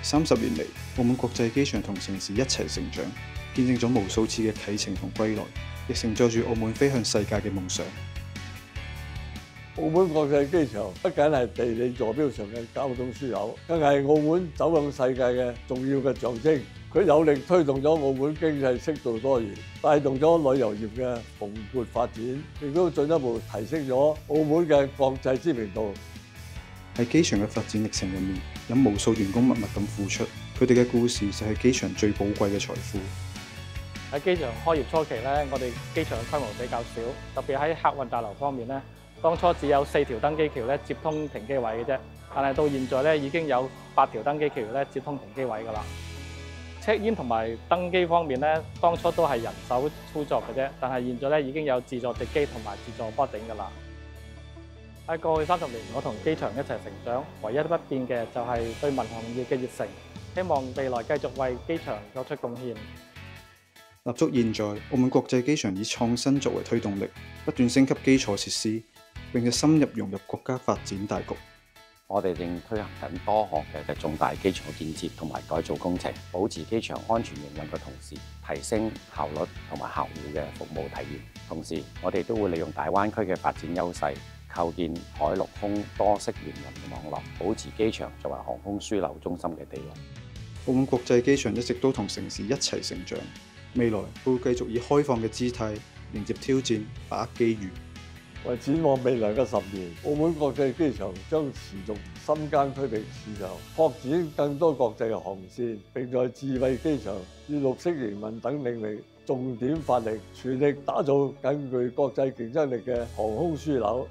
30年嚟，澳門國際機場同城市一齊成長，見證咗無數次嘅啟程同歸來，亦承載住澳門飛向世界嘅夢想。澳門國際機場不僅係地理坐標上嘅交通樞紐，更係澳門走向世界嘅重要嘅象徵。佢有力推動咗澳門經濟適度多元，帶動咗旅遊業嘅蓬勃發展，亦都進一步提升咗澳門嘅國際知名度。喺機場嘅發展歷程入面，有無數員工默默咁付出，佢哋嘅故事就係機場最寶貴嘅財富。喺機場開業初期咧，我哋機場嘅規模比較少，特別喺客運大樓方面咧，當初只有4條登機橋咧接通停機位嘅啫，但係到現在咧已經有8條登機橋咧接通停機位㗎啦。check in 同埋登機方面咧，當初都係人手操作嘅啫，但係現在咧已經有自助值機同埋自助 boarding 㗎啦。喺過去30年，我同機場一齊成長，唯一不變嘅就係對民航業嘅熱誠，希望未來繼續為機場作出貢獻。立足現在，澳門國際機場以創新作為推動力，不斷升級基礎設施，並且深入融入國家發展大局。我哋正推行緊多項嘅重大基礎建設同埋改造工程，保持機場安全營運嘅同時，提升效率同埋客戶嘅服務體驗。同時，我哋都會利用大灣區嘅發展優勢，構建海陸空多式聯運網絡，保持機場作為航空樞紐中心嘅地位。澳門國際機場一直都同城市一齊成長，未來會繼續以開放嘅姿態迎接挑戰，把握機遇。為展望未來嘅10年，澳門國際機場將持續深耕區域市場，拓展更多國際嘅航線，並在智慧機場與綠色營運等領域重點發力，全力打造更具國際競爭力嘅航空樞紐。